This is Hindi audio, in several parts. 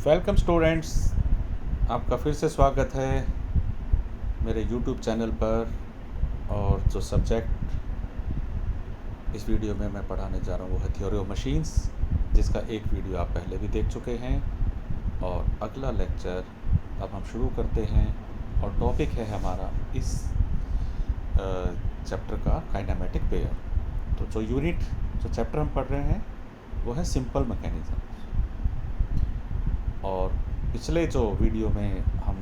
वेलकम स्टूडेंट्स, आपका फिर से स्वागत है मेरे यूट्यूब चैनल पर। और जो सब्जेक्ट इस वीडियो में मैं पढ़ाने जा रहा हूँ वो है थ्योरी ऑफ मशीन्स, जिसका एक वीडियो आप पहले भी देख चुके हैं। और अगला लेक्चर अब हम शुरू करते हैं और टॉपिक है हमारा इस चैप्टर का काइनेमेटिक पेयर। तो जो चैप्टर हम पढ़ रहे हैं वो है सिंपल मैकेनिज्म। और पिछले जो वीडियो में हम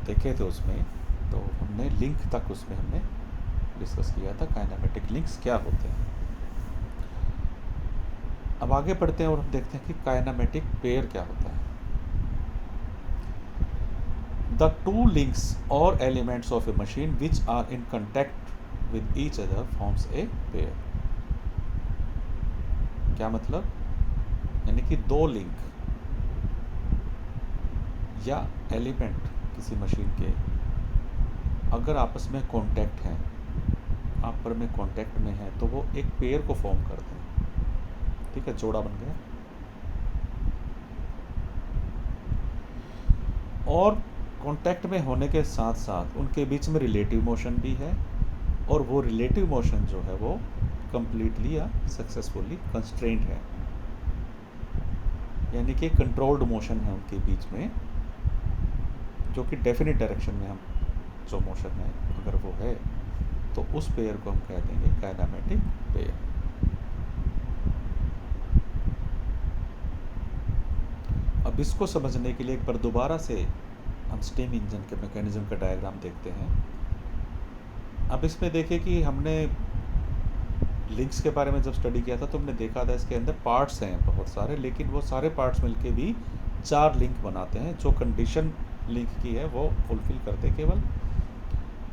देखे थे उसमें तो हमने लिंक तक उसमें हमने डिस्कस किया था, काइनेमेटिक लिंक्स क्या होते हैं। अब आगे बढ़ते हैं और हम देखते हैं कि काइनेमेटिक पेयर क्या होता है। द टू लिंक्स और elements of a machine which are in contact with each other forms a pair. क्या मतलब, यानी कि दो लिंक या एलिमेंट किसी मशीन के अगर आपस में कांटेक्ट हैं, आपस में कांटेक्ट में है, तो वो एक पेयर को फॉर्म करते हैं। ठीक है, जोड़ा बन गया। और कांटेक्ट में होने के साथ साथ उनके बीच में रिलेटिव मोशन भी है, और वो रिलेटिव मोशन जो है वो कंप्लीटली या सक्सेसफुली कंस्ट्रेंट है, यानी कि कंट्रोल्ड मोशन है उनके बीच में, जो कि डेफिनेट डायरेक्शन में हम जो मोशन है अगर वो है तो उस पेयर को हम कह देंगे काइनेमेटिक पेयर। अब इसको समझने के लिए एक बार दोबारा से हम स्टीम इंजन के मैकेनिज्म का डायग्राम देखते हैं। अब इसमें देखें कि हमने लिंक्स के बारे में जब स्टडी किया था तो हमने देखा था इसके अंदर पार्ट्स हैं बहुत सारे, लेकिन वो सारे पार्ट्स मिलके भी 4 लिंक बनाते हैं। जो कंडीशन लिंक की है वो फुलफिल करते केवल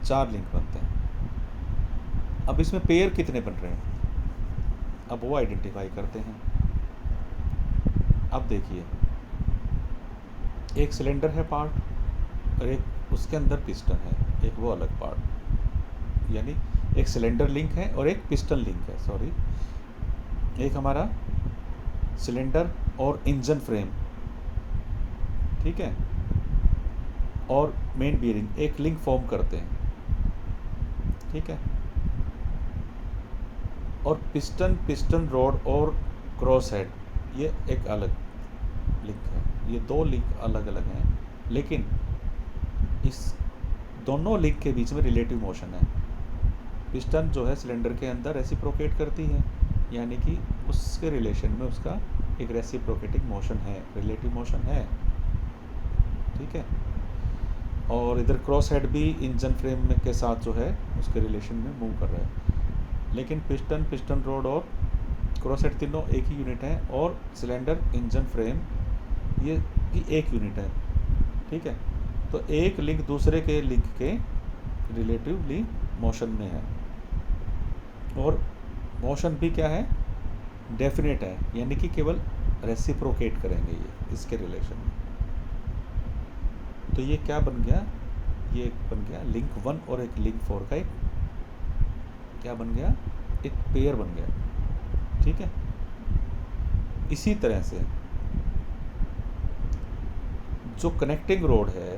4 लिंक बनते हैं। अब इसमें पेयर कितने बन रहे हैं, अब वो आइडेंटिफाई करते हैं। अब देखिए, एक सिलेंडर है पार्ट और एक उसके अंदर पिस्टन है, एक वो अलग पार्ट, यानी एक सिलेंडर लिंक है और एक पिस्टन लिंक है। सॉरी, एक हमारा सिलेंडर और इंजन फ्रेम, ठीक है, और मेन बियरिंग एक लिंक फॉर्म करते हैं। ठीक है, और पिस्टन रोड और क्रॉस हेड ये एक अलग लिंक है। ये 2 लिंक अलग अलग हैं, लेकिन इस दोनों लिंक के बीच में रिलेटिव मोशन है। पिस्टन जो है सिलेंडर के अंदर रेसिप्रोकेट करती है, यानी कि उसके रिलेशन में उसका एक रेसिप्रोकेटिंग मोशन है, रिलेटिव मोशन है। ठीक है, और इधर क्रॉस हेड भी इंजन फ्रेम में के साथ जो है उसके रिलेशन में मूव कर रहा है। लेकिन पिस्टन रोड और क्रॉस हेड तीनों एक ही यूनिट है, और सिलेंडर इंजन फ्रेम ये की एक यूनिट है। ठीक है, तो एक लिंक दूसरे के लिंक के रिलेटिवली मोशन में है, और मोशन भी क्या है, डेफिनेट है, यानी कि केवल रेसिप्रोकेट करेंगे ये इसके रिलेशन में। तो ये क्या बन गया, ये बन गया लिंक 1 और एक लिंक 4 का एक क्या बन गया, एक पेयर बन गया। ठीक है, इसी तरह से जो कनेक्टिंग रोड है,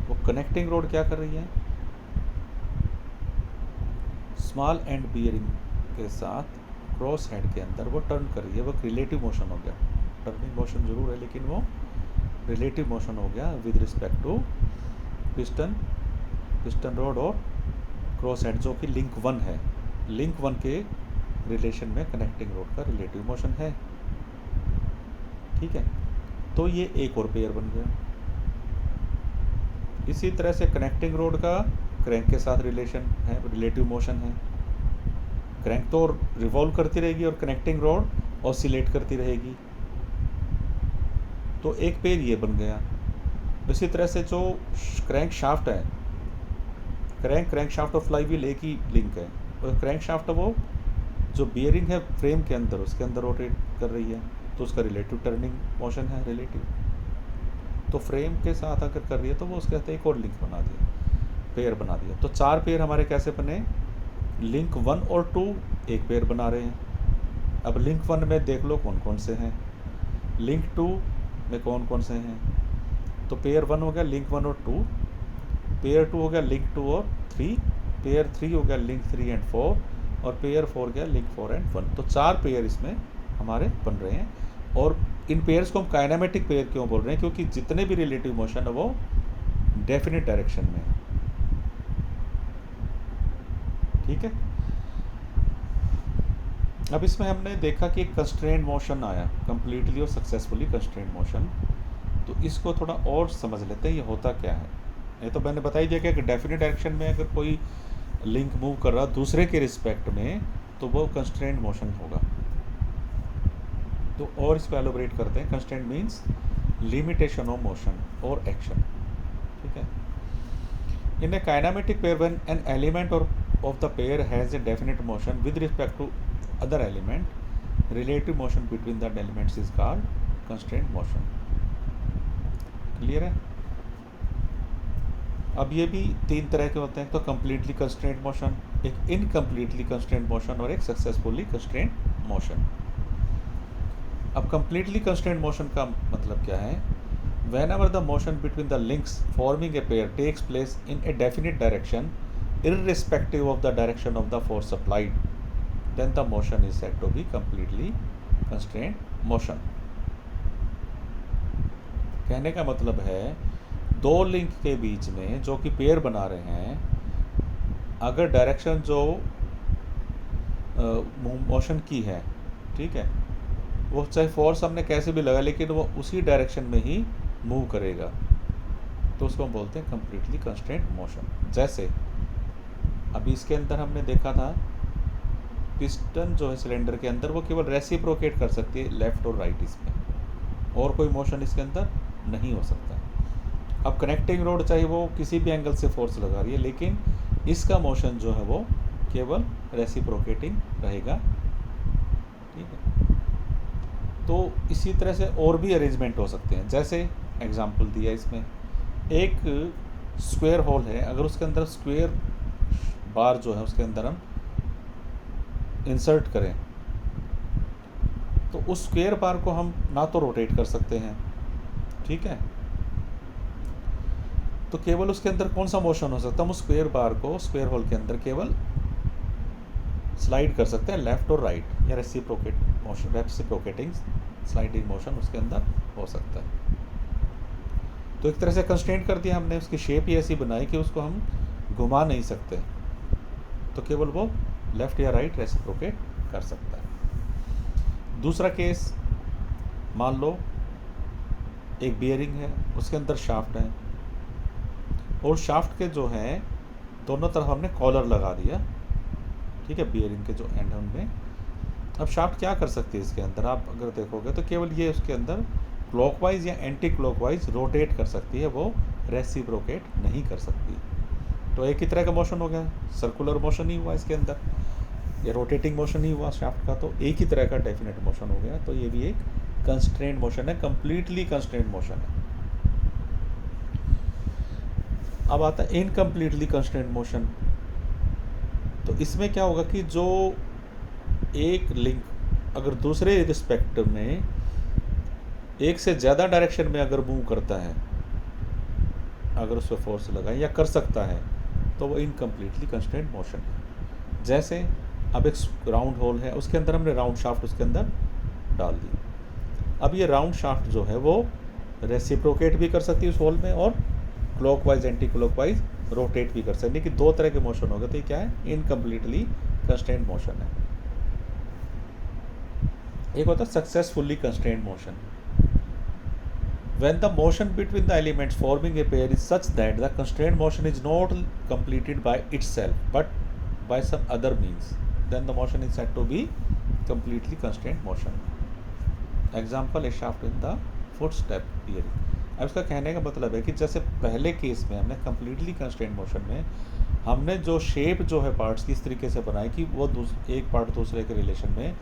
वो कनेक्टिंग रोड क्या कर रही है, स्मॉल एंड बियरिंग के साथ क्रॉस हेड के अंदर वो टर्न कर रही है। वो रिलेटिव मोशन हो गया, टर्निंग मोशन जरूर है लेकिन वो रिलेटिव मोशन हो गया with respect to piston road और क्रॉस हेड, जो कि लिंक 1 है। लिंक 1 के रिलेशन में कनेक्टिंग रोड का रिलेटिव मोशन है। ठीक है, तो ये एक और पेयर बन गया। इसी तरह से कनेक्टिंग रोड का क्रैंक के साथ रिलेशन है, रिलेटिव मोशन है। क्रैंक तो रिवॉल्व करती रहेगी और कनेक्टिंग रोड ऑसिलेट करती रहेगी, तो एक पेयर ये बन गया। इसी तरह से जो क्रैंक शाफ्ट है, क्रैंक शाफ्ट और फ्लाई व्हील एक ही लिंक है, और क्रैंक शाफ्ट वो जो बियरिंग है फ्रेम के अंदर उसके अंदर रोटेट कर रही है, तो उसका रिलेटिव टर्निंग मोशन है, रिलेटिव। तो फ्रेम के साथ अगर कर रही है तो वो उसके साथ एक और लिंक बना दिया, पेयर बना दिया। तो 4 पेयर हमारे कैसे बने, लिंक 1 और 2 एक पेयर बना रहे हैं। अब लिंक 1 में देख लो कौन कौन से हैं, लिंक 2 में कौन कौन से हैं, तो पेयर 1 हो गया लिंक 1 और 2, पेयर 2 हो गया लिंक 2 और 3, पेयर 3 हो गया लिंक 3 एंड 4, और पेयर 4 गया लिंक 4 एंड 1। तो 4 पेयर इसमें हमारे बन रहे हैं। और इन पेयर्स को हम काइनेमेटिक पेयर क्यों बोल रहे हैं, क्योंकि जितने भी रिलेटिव मोशन है वो डेफिनेट डायरेक्शन में है। ठीक है, अब इसमें हमने देखा कि एक कंस्ट्रेंट मोशन आया कंप्लीटली और सक्सेसफुली कंस्ट्रेंट मोशन। तो इसको थोड़ा और समझ लेते हैं ये होता क्या है। ये तो मैंने बता ही दिया कि एक डेफिनेट डायरेक्शन में अगर कोई लिंक मूव कर रहा दूसरे के रिस्पेक्ट में तो वो कंस्ट्रेंट मोशन होगा। तो और इसको एलोबरेट करते हैं। Constraint means limitation of motion और एक्शन। ठीक है, in a kinematic pair when an element और of the pair has a definite motion with respect to other element, relative motion between the elements is called constraint motion। Clear है? अब ये भी 3 तरह के होते हैं, तो कंप्लीटली कंस्ट्रेंट मोशन, एक इनकम्प्लीटली कंस्ट्रेंट मोशन और एक सक्सेसफुली कंस्ट्रेंट मोशन। अब कंप्लीटली कंस्ट्रेंट मोशन का मतलब क्या है? whenever the motion between the links forming a pair takes place in a definite direction irrespective of the direction of the force applied, then the motion is said to be completely constrained motion। कहने का मतलब है दो लिंक के बीच में जो कि पेयर बना रहे हैं, अगर डायरेक्शन जो मोशन की है, ठीक है, वो चाहे फोर्स हमने कैसे भी लगा लेकिन वो उसी डायरेक्शन में ही मूव करेगा, तो उसको हम बोलते हैं कंप्लीटली कंस्ट्रेंट मोशन। जैसे अभी इसके अंदर हमने देखा था पिस्टन जो है सिलेंडर के अंदर वो केवल रेसिप्रोकेट कर सकती है लेफ़्ट और राइट, इसमें और कोई मोशन इसके अंदर नहीं हो सकता। अब कनेक्टिंग रोड चाहे वो किसी भी एंगल से फोर्स लगा रही है, लेकिन इसका मोशन जो है वो केवल रेसिप्रोकेटिंग रहेगा। ठीक है, तो इसी तरह से और भी अरेंजमेंट हो सकते हैं। जैसे एग्जांपल दिया इसमें, एक स्क्वायर होल है, अगर उसके अंदर स्क्वायर बार जो है उसके अंदर हम इंसर्ट करें तो उस स्क्वायर बार को हम ना तो रोटेट कर सकते हैं, ठीक है, तो केवल उसके अंदर कौन सा मोशन हो सकता है, हम उस स्क्वायर बार को स्क्वायर होल के अंदर केवल स्लाइड कर सकते हैं लेफ़्ट और राइट, या reciprocate motion, reciprocating sliding motion उसके अंदर हो सकता है। तो एक तरह से कंस्ट्रेंट कर दिया हमने, उसकी शेप ही ऐसी बनाई कि उसको हम घुमा नहीं सकते, तो केवल वो लेफ़्ट या राइट रेसिप्रोकेट कर सकता है। दूसरा केस, मान लो एक बियरिंग है, उसके अंदर शाफ्ट है, और शाफ्ट के जो हैं दोनों तरफ हमने कॉलर लगा दिया, ठीक है, बियरिंग के जो एंड है उनमें। अब शाफ्ट क्या कर सकती है इसके अंदर, आप अगर देखोगे तो केवल ये उसके अंदर क्लॉकवाइज या एंटी क्लॉकवाइज रोटेट कर सकती है, वो रेसिप्रोकेट नहीं कर सकती। तो एक ही तरह का मोशन हो गया, सर्कुलर मोशन ही हुआ इसके अंदर, या रोटेटिंग मोशन ही हुआ शाफ्ट का, तो एक ही तरह का डेफिनेट मोशन हो गया। तो ये भी एक कंस्ट्रेंट मोशन है, कंप्लीटली कंस्ट्रेंट मोशन है। अब आता है इनकम्प्लीटली कंस्ट्रेंट मोशन। तो इसमें क्या होगा कि जो एक लिंक अगर दूसरे रिस्पेक्ट में एक से ज़्यादा डायरेक्शन में अगर मूव करता है, अगर उस पर फोर्स लगाए या कर सकता है, तो वो इनकम्प्लीटली कंस्ट्रेंट मोशन है। जैसे अब एक राउंड होल है, उसके अंदर हमने राउंड शाफ्ट उसके अंदर डाल दी। अब ये राउंड शाफ्ट जो है वो रेसिप्रोकेट भी कर सकती है उस होल में, और क्लॉकवाइज एंटी क्लॉकवाइज रोटेट भी कर सकती है, लेकिन दो तरह के मोशन हो गए। तो ये क्या है, इनकम्प्लीटली कंस्ट्रेंट मोशन है। एक होता है successfully constraint motion, when the motion between the elements forming a pair is such that the constraint motion is not completed by itself but by some other means, then the motion is said to be completely constrained motion। Example, a shaft in the footstep bearing। अब इसका कहने का मतलब है कि जैसे पहले केस में हमने completely constrained motion में हमने जो शेप जो है पार्ट्स की इस तरीके से बनाई कि वो एक पार्ट दूसरे के रिलेशन में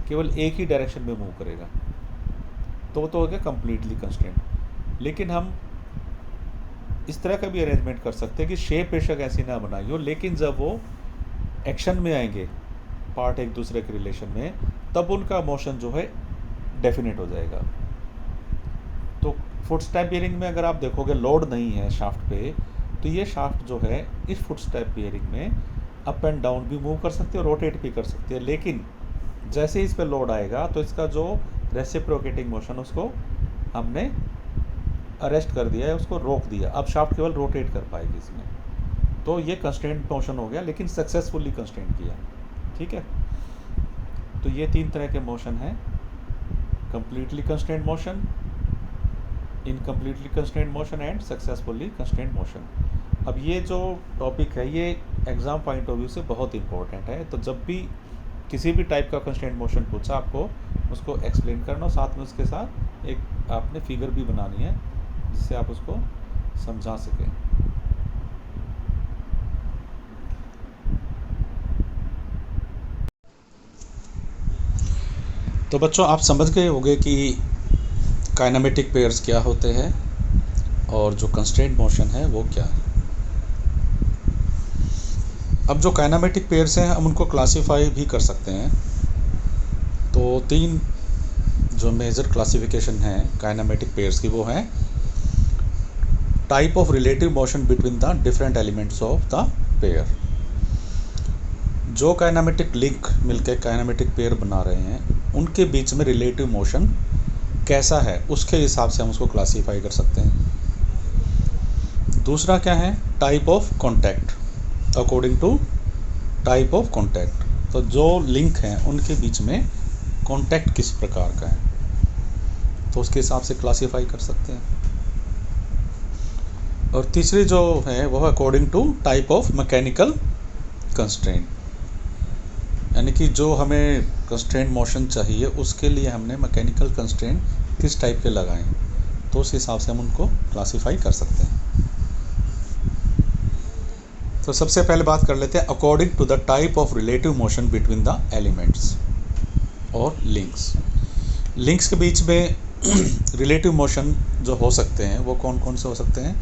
केवल एक ही डायरेक्शन में मूव करेगा, तो वो तो हो गया कम्प्लीटली कंस्ट्रेंट। लेकिन हम इस तरह का भी अरेंजमेंट कर सकते हैं कि शेप बेशक ऐसी ना बनाई हो, लेकिन जब वो एक्शन में आएंगे पार्ट एक दूसरे के रिलेशन में, तब उनका मोशन जो है डेफिनेट हो जाएगा। फुटस्टेप बियरिंग में अगर आप देखोगे लोड नहीं है शाफ्ट पे, तो ये शाफ्ट जो है इस फुटस्टेप बियरिंग में अप एंड डाउन भी मूव कर सकती है, रोटेट भी कर सकती है। लेकिन जैसे ही इस पे लोड आएगा तो इसका जो रेसिप्रोकेटिंग मोशन उसको हमने अरेस्ट कर दिया है, उसको रोक दिया। अब शाफ्ट केवल रोटेट कर पाएगी इसमें। तो ये कंस्ट्रेंट मोशन हो गया, लेकिन सक्सेसफुली कंस्ट्रेंट किया। ठीक है, तो ये 3 तरह के मोशन हैं: completely constraint motion, incompletely constraint motion and successfully constraint motion. अब ये जो टॉपिक है ये एग्ज़ाम पॉइंट ऑफ व्यू से बहुत इंपॉर्टेंट है। तो जब भी किसी भी टाइप का कंस्ट्रेंट मोशन पूछा, आपको उसको एक्सप्लेन करना, और साथ में उसके साथ एक आपने फिगर भी बनानी है जिससे आप उसको समझा सकें। तो बच्चों, आप समझ गए होंगे कि काइनेमेटिक पेयर्स क्या होते हैं और जो कंस्ट्रेंट मोशन है वो क्या है। अब जो काइनेमेटिक पेयर्स हैं हम उनको क्लासीफाई भी कर सकते हैं। तो 3 जो मेजर क्लासिफिकेशन है काइनेमेटिक पेयर्स की वो हैं: type of relative motion between the different elements of the pair. जो काइनेमेटिक लिंक मिलकर काइनेमेटिक पेयर बना रहे हैं उनके बीच में रिलेटिव मोशन कैसा है उसके हिसाब से हम उसको क्लासीफाई कर सकते हैं। दूसरा क्या है? Type of contact, according to type of contact. तो जो लिंक हैं उनके बीच में कॉन्टैक्ट किस प्रकार का है तो उसके हिसाब से क्लासीफाई कर सकते हैं। और तीसरी जो है वो है according to type of mechanical constraint, यानी कि जो हमें कंस्ट्रेंट मोशन चाहिए उसके लिए हमने मैकेनिकल कंस्ट्रेंट किस टाइप के लगाएं, तो उस हिसाब से हम उनको क्लासीफाई कर सकते हैं। तो सबसे पहले बात कर लेते हैं according to the type of relative motion between the elements और लिंक्स। लिंक्स के बीच में रिलेटिव मोशन जो हो सकते हैं वो कौन कौन से हो सकते हैं?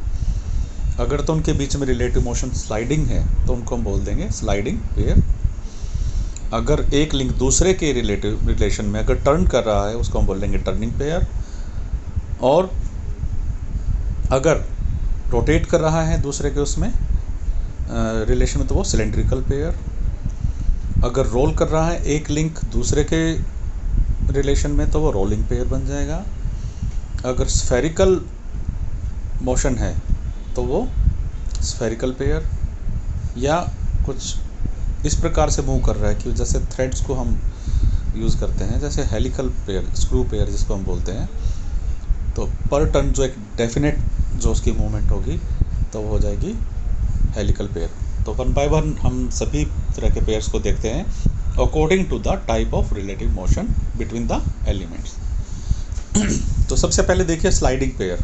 अगर तो उनके बीच में रिलेटिव मोशन स्लाइडिंग है तो उनको हम बोल देंगे स्लाइडिंग पेयर। अगर एक लिंक दूसरे के रिलेशन में अगर टर्न कर रहा है उसको हम बोल देंगे टर्निंग पेयर। और अगर रोटेट कर रहा है दूसरे के उसमें रिलेशन में तो वो सिलेंड्रिकल पेयर। अगर रोल कर रहा है एक लिंक दूसरे के रिलेशन में तो वो रोलिंग पेयर बन जाएगा। अगर स्फेरिकल मोशन है तो वो स्फेरिकल पेयर, या कुछ इस प्रकार से मूव कर रहा है कि जैसे थ्रेड्स को हम यूज़ करते हैं, जैसे हेलिकल पेयर, स्क्रू पेयर जिसको हम बोलते हैं, तो पर टर्न जो एक डेफिनेट जो उसकी मूवमेंट होगी तो वो हो जाएगी हेलिकल पेयर। तो 1 बाय 1 हम सभी तरह के पेयर्स को देखते हैं according to the type of relative motion between the elements. तो सबसे पहले देखिए स्लाइडिंग पेयर।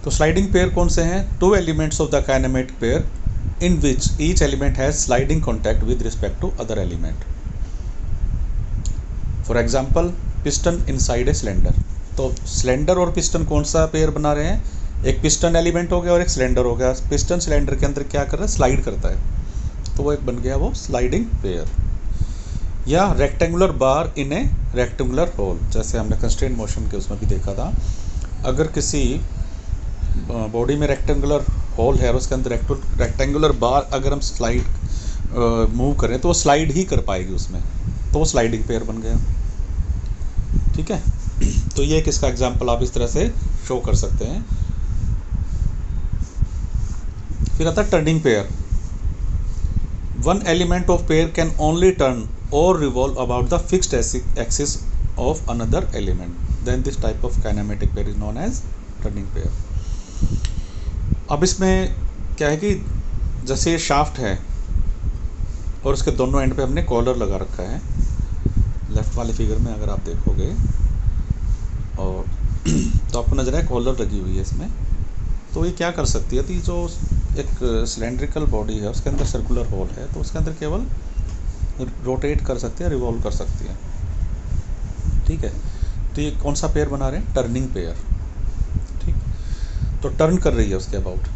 तो स्लाइडिंग पेयर कौन से हैं? 2 elements of the kinematic pair in which each element has sliding contact with respect to other element. For example piston inside a cylinder. तो सिलेंडर और पिस्टन कौन सा पेयर बना रहे हैं? एक पिस्टन एलिमेंट हो गया और एक सिलेंडर हो गया। पिस्टन सिलेंडर के अंदर क्या कर रहा है? स्लाइड करता है, तो वो एक बन गया वो स्लाइडिंग पेयर। या rectangular bar in a rectangular hole, जैसे हमने कंस्ट्रेंट मोशन के उसमें भी देखा था। अगर किसी बॉडी में रेक्टेंगुलर होल है और उसके अंदर रेक्टेंगुलर बार अगर हम स्लाइड मूव करें तो वो स्लाइड ही कर पाएगी उसमें, तो वो स्लाइडिंग पेयर बन गया। ठीक है, तो ये एक इसका एग्जांपल आप इस तरह से शो कर सकते हैं। फिर आता है turning pair. 1 element of pair can only turn और revolve about the fixed axis of another element, then this type of kinematic pair is known as turning pair. अब इसमें क्या है कि जैसे ये शाफ्ट है और उसके दोनों एंड पे हमने कॉलर लगा रखा है, लेफ्ट वाले फिगर में अगर आप देखोगे और तो आपको नजर है कॉलर लगी हुई है इसमें। तो ये क्या कर सकती है? तो जो एक सिलेंड्रिकल बॉडी है उसके अंदर सर्कुलर होल है, तो उसके अंदर केवल रोटेट कर सकती है, रिवॉल्व कर सकती है। ठीक है, तो ये कौन सा पेयर बना रहे हैं? Turning pair. ठीक, तो टर्न कर रही है उसके अबाउट।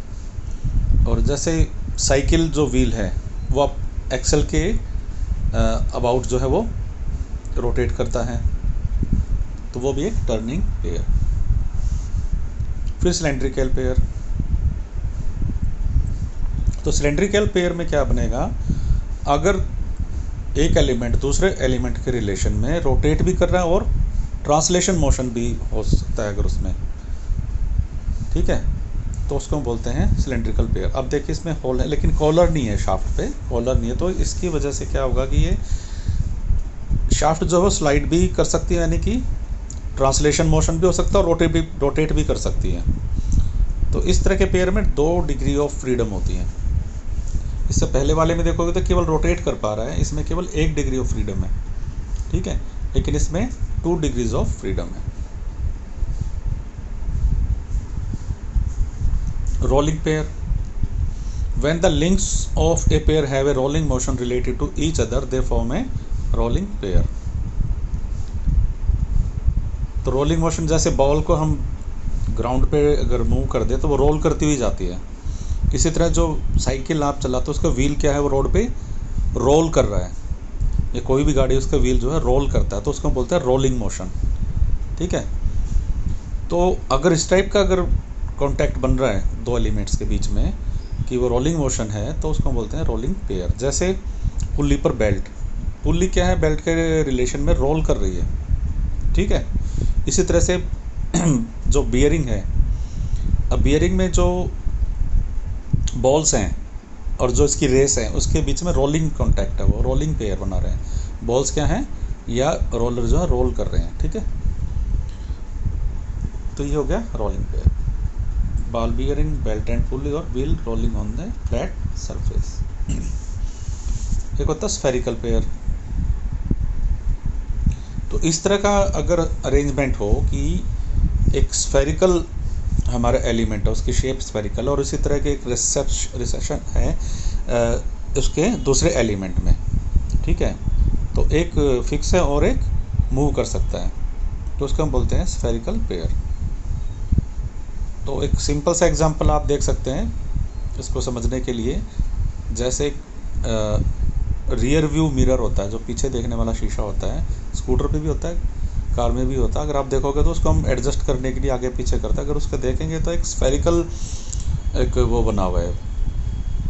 और जैसे साइकिल जो व्हील है वो अब एक्सल के अबाउट जो है वो रोटेट करता है, तो वो भी एक टर्निंग पेयर। फिर सिलेंड्रिकल पेयर, तो सिलेंड्रिकल पेयर में क्या बनेगा, अगर एक एलिमेंट दूसरे एलिमेंट के रिलेशन में रोटेट भी कर रहा है और ट्रांसलेशन मोशन भी हो सकता है अगर उसमें, ठीक है, तो उसको हम बोलते हैं सिलेंड्रिकल पेयर। अब देखिए इसमें होल है लेकिन कॉलर नहीं है, शाफ्ट पे कॉलर नहीं है, तो इसकी वजह से क्या होगा कि ये शाफ्ट जो है स्लाइड भी कर सकती है, यानी कि ट्रांसलेशन मोशन भी हो सकता है और रोटेट भी कर सकती है। तो इस तरह के पेयर में 2 डिग्री ऑफ फ्रीडम होती है। इससे पहले वाले में देखोगे तो केवल रोटेट कर पा रहा है, इसमें केवल 1 डिग्री ऑफ फ्रीडम है, ठीक है, लेकिन इसमें 2 डिग्रीज ऑफ फ्रीडम है। Rolling pair, when the links of a pair have a rolling motion related to each other they form a rolling pair। तो रोलिंग मोशन, जैसे बॉल को हम ग्राउंड पे अगर मूव कर दे तो वो रोल करती हुई जाती है, इसी तरह जो साइकिल आप चलाते हो उसका व्हील क्या है, वो रोड पे रोल कर रहा है, या कोई भी गाड़ी उसका व्हील जो है रोल करता है, तो उसको बोलते हैं रोलिंग मोशन, ठीक है। तो अगर इस टाइप का अगर कॉन्टैक्ट बन रहा है 2 एलिमेंट्स के बीच में कि वो रोलिंग मोशन है, तो उसको बोलते हैं रोलिंग पेयर। जैसे पुल्ली पर बेल्ट, पुल्ली क्या है, बेल्ट के रिलेशन में रोल कर रही है, ठीक है। इसी तरह से जो बियरिंग है, अब बियरिंग में जो बॉल्स हैं और जो इसकी रेस है उसके बीच में रोलिंग कॉन्टैक्ट है, वो रोलिंग पेयर बना रहे हैं। बॉल्स क्या हैं, या रोलर जो है रोल कर रहे हैं, ठीक है। तो ये हो गया rolling pair. Ball bearing, belt and pulley और wheel rolling on the flat surface. एक होता है स्फेरिकल पेयर। तो इस तरह का अगर अरेंजमेंट हो कि एक स्फेरिकल हमारा एलिमेंट है, उसकी शेप स्फेरिकल, और इसी तरह के एक रिसेप्शन है उसके दूसरे एलिमेंट में, ठीक है, तो एक फिक्स है और एक मूव कर सकता है, तो उसको हम बोलते हैं स्फेरिकल पेयर। तो एक सिंपल सा एग्जांपल आप देख सकते हैं इसको समझने के लिए। जैसे रियर व्यू मिरर होता है, जो पीछे देखने वाला शीशा होता है, स्कूटर पे भी होता है, कार में भी होता है। अगर आप देखोगे तो उसको हम एडजस्ट करने के लिए आगे पीछे करते हैं। अगर उसको देखेंगे तो एक स्फेरिकल एक वो बना हुआ है,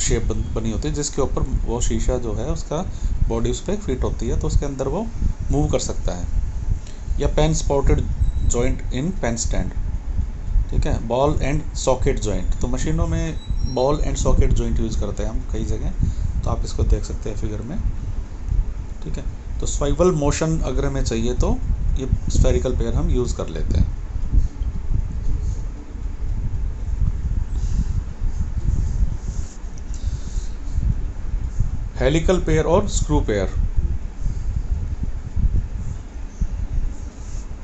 शेप बनी होती है, जिसके ऊपर वो शीशा जो है उसका बॉडी उस पर फिट होती है, तो उसके अंदर वो मूव कर सकता है। या pen spotted joint in pen stand, ठीक है। बॉल एंड सॉकेट जॉइंट, तो मशीनों में ball and socket joint use करते हैं हम कई जगह, तो आप इसको देख सकते हैं फिगर में, ठीक है। तो स्वाइवल मोशन अगर हमें चाहिए तो ये स्फेरिकल पेयर हम यूज़ कर लेते हैं। हेलिकल पेयर और screw pair.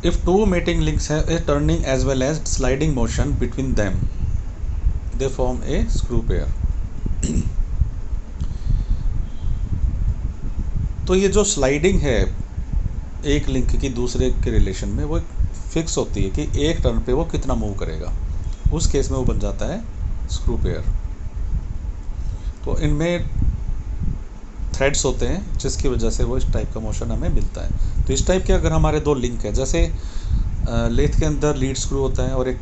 If 2 mating links have a turning as well as sliding motion between them, they form a screw pair। तो ये जो स्लाइडिंग है एक लिंक की दूसरे के रिलेशन में, वो फिक्स होती है कि एक टर्न पे वो कितना मूव करेगा, उस केस में वो बन जाता है स्क्रू पेयर। तो इनमें थ्रेड्स होते हैं जिसकी वजह से वो इस टाइप का मोशन हमें मिलता है। तो इस टाइप के अगर हमारे 2 लिंक है, जैसे लेथ के अंदर लीड स्क्रू होता है और एक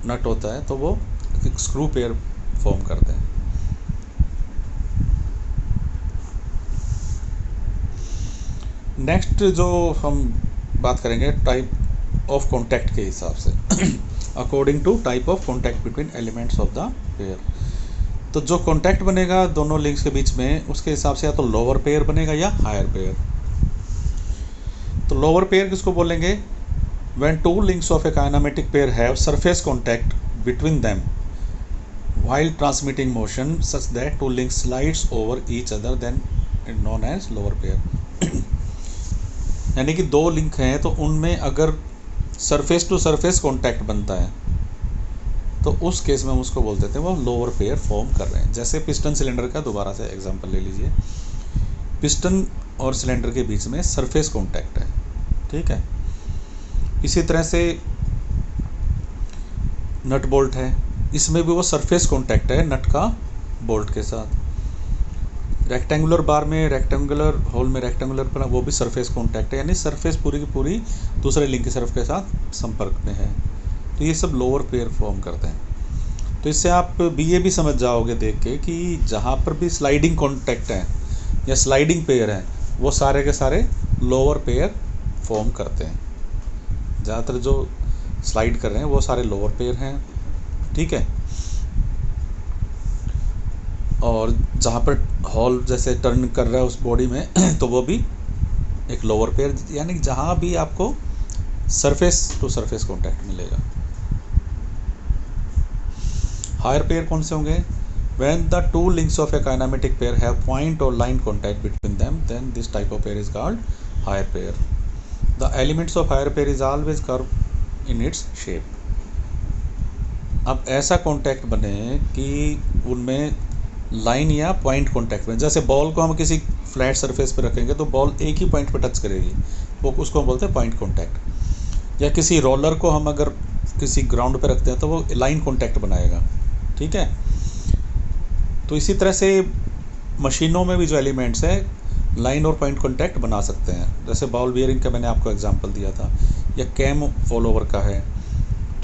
नट होता है, तो वो एक स्क्रू पेयर फॉर्म करते हैं। नेक्स्ट जो हम बात करेंगे टाइप ऑफ कॉन्टैक्ट के हिसाब से according to type of contact between elements of the pair. तो जो कॉन्टैक्ट बनेगा दोनों लिंक्स के बीच में, उसके हिसाब से या तो लोअर पेयर बनेगा या हायर पेयर। तो लोअर पेयर किसको बोलेंगे, when 2 links of a kinematic pair have surface contact between them while transmitting motion such that 2 links slides over each other, then it known as lower pair. यानी कि 2 लिंक हैं तो उनमें अगर सरफेस टू सरफेस कॉन्टैक्ट बनता है तो उस केस में हम उसको बोल देते हैं वो लोअर पेयर फॉर्म कर रहे हैं। जैसे पिस्टन सिलेंडर का दोबारा से एग्जांपल ले लीजिए, पिस्टन और सिलेंडर के बीच में सरफेस कॉन्टैक्ट है, ठीक है। इसी तरह से नट बोल्ट है, इसमें भी वो सरफेस कॉन्टैक्ट है नट का बोल्ट के साथ। रेक्टेंगुलर बार में, रेक्टेंगुलर होल में, रेक्टेंगुलर पर वो भी सरफेस कॉन्टैक्ट है, यानी सरफेस पूरी की पूरी दूसरे लिंक की सरफ के साथ संपर्क में है। तो ये सब लोअर पेयर फॉर्म करते हैं। तो इससे आप ये भी समझ जाओगे देख के कि जहाँ पर भी स्लाइडिंग कॉन्टैक्ट है या स्लाइडिंग पेयर है वो सारे के सारे लोअर पेयर फॉर्म करते हैं। ज़्यादातर जो स्लाइड कर रहे हैं वो सारे लोअर पेयर हैं, ठीक है। और जहाँ पर हॉल जैसे टर्न कर रहा है उस बॉडी में तो वो भी एक लोअर पेयर, यानी जहाँ भी आपको सरफेस टू सरफेस कॉन्टैक्ट मिलेगा। हायर पेयर कौन से होंगे? When the two links of a kinematic pair have point or line contact between them, then this type of pair is called higher pair. The elements of higher pair is always curved in its shape. अब ऐसा कॉन्टैक्ट बने कि उनमें लाइन या पॉइंट कॉन्टैक्ट में, जैसे बॉल को हम किसी फ्लैट सरफेस पे रखेंगे तो बॉल एक ही पॉइंट पे टच करेगी, वो उसको हम बोलते हैं पॉइंट कॉन्टैक्ट। या किसी रोलर को हम अगर किसी ग्राउंड पे रखते हैं तो वो लाइन कॉन्टैक्ट बनाएगा, ठीक है। तो इसी तरह से मशीनों में भी जो एलिमेंट्स हैं लाइन और पॉइंट कॉन्टैक्ट बना सकते हैं। जैसे बॉल बियरिंग का मैंने आपको एग्जांपल दिया था, या कैम फॉलोवर का है,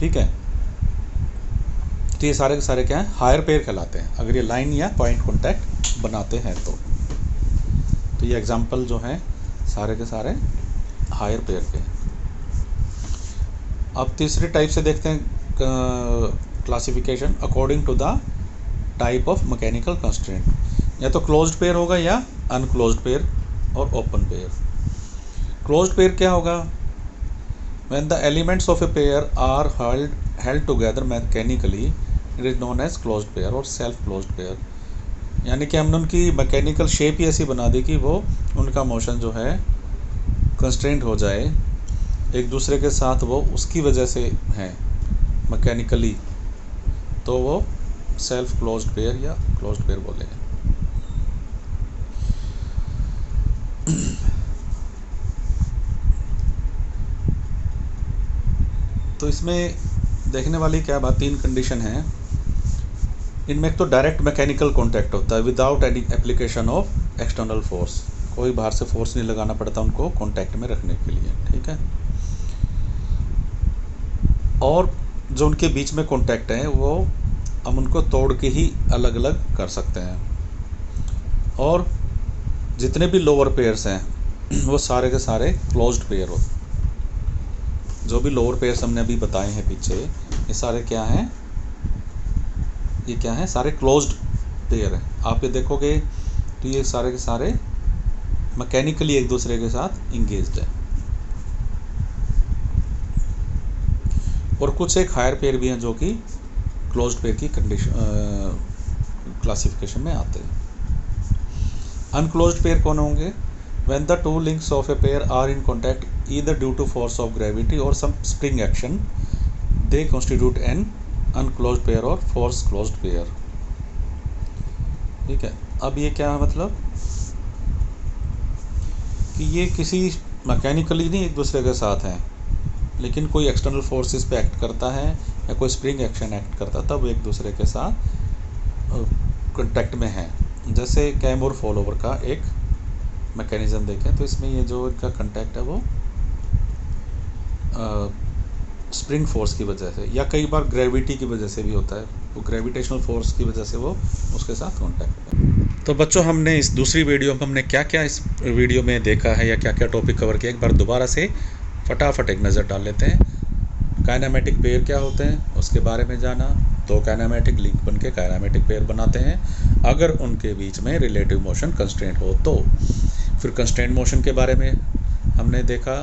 ठीक है। तो ये सारे के सारे क्या हैं? हायर पेयर कहलाते हैं, अगर ये लाइन या पॉइंट कॉन्टैक्ट बनाते हैं तो ये एग्जांपल जो हैं सारे के सारे हायर पेयर के। अब तीसरे टाइप से देखते हैं classification according to the type of mechanical constraint. या तो क्लोज्ड पेयर होगा या अनक्लोज्ड पेयर और ओपन पेयर। क्लोज्ड पेयर क्या होगा? When the elements of a pair are held together mechanically it is known as closed pair और सेल्फ क्लोज्ड पेयर। यानी कि हमने उनकी मैकेनिकल शेप ही ऐसी बना दी कि वो उनका मोशन जो है कंस्ट्रेंट हो जाए एक दूसरे के साथ, वो उसकी वजह से है मैकेनिकली, तो वो सेल्फ क्लोज्ड पेयर या क्लोज्ड पेयर बोलेंगे। तो इसमें देखने वाली क्या बात, 3 कंडीशन है। इनमें एक तो डायरेक्ट मैकेनिकल कांटेक्ट होता है without any application of external force, कोई बाहर से फोर्स नहीं लगाना पड़ता उनको कांटेक्ट में रखने के लिए, ठीक है। और जो उनके बीच में कांटेक्ट है वो हम उनको तोड़ के ही अलग अलग कर सकते हैं। और जितने भी लोअर पेयर्स हैं वो सारे के सारे क्लोज्ड पेयर हो। जो भी लोअर पेयर्स हमने अभी बताए हैं पीछे, ये सारे क्या हैं? ये क्या हैं? सारे क्लोज्ड पेयर हैं। आप ये देखोगे तो ये सारे के सारे मैकेनिकली एक दूसरे के साथ इंगेज्ड है। और कुछ एक हायर पेयर भी हैं जो कि क्लोज्ड पेयर की कंडीशन क्लासिफिकेशन में आते हैं। अनक्लोज्ड पेयर कौन होंगे? When the two links of a pair are in contact either due to force of gravity और some spring action, they constitute an unclosed pair और फोर्स क्लोज्ड पेयर, ठीक है। अब ये क्या है मतलब कि ये किसी मैकेनिकली नहीं एक दूसरे के साथ हैं, लेकिन कोई एक्सटर्नल फोर्सेस पे एक्ट करता है या कोई स्प्रिंग एक्शन एक्ट करता है, तब एक दूसरे के साथ कांटेक्ट में है। जैसे कैम और फॉलोवर का एक मैकेनिज्म देखें तो इसमें ये जो इनका कांटेक्ट है वो स्प्रिंग फोर्स की वजह से या कई बार ग्रेविटी की वजह से भी होता है, वो ग्रेविटेशनल फोर्स की वजह से वो उसके साथ कांटेक्ट है। तो बच्चों, हमने इस दूसरी वीडियो में हमने क्या क्या इस वीडियो में देखा है या क्या क्या टॉपिक कवर किया, एक बार दोबारा से फटाफट एक नज़र डाल लेते हैं। काइनेमेटिक पेयर क्या होते हैं उसके बारे में जाना, तो काइनेमेटिक लिंक बन के काइनेमेटिक पेयर बनाते हैं अगर उनके बीच में रिलेटिव मोशन कंस्ट्रेंट हो तो। फिर कंस्ट्रेंट मोशन के बारे में हमने देखा,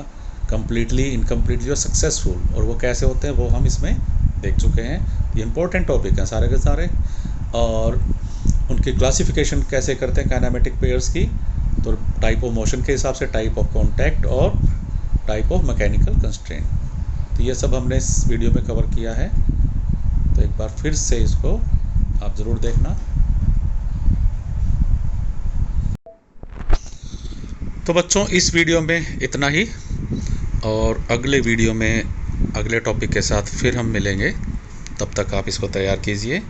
कंप्लीटली, इनकम्प्लीटली और सक्सेसफुल, और वो कैसे होते हैं वो हम इसमें देख चुके हैं। ये इंपॉर्टेंट टॉपिक हैं सारे के सारे। और उनकी क्लासिफिकेशन कैसे करते हैं काइनेमेटिक पेयर्स की, तो टाइप ऑफ मोशन के हिसाब से टाइप ऑफ कॉन्टैक्ट और टाइप ऑफ मैकेनिकल कंस्ट्रेंट, तो ये सब हमने इस वीडियो में कवर किया है। तो एक बार फिर से इसको आप ज़रूर देखना। तो बच्चों, इस वीडियो में इतना ही, और अगले वीडियो में अगले टॉपिक के साथ फिर हम मिलेंगे। तब तक आप इसको तैयार कीजिए।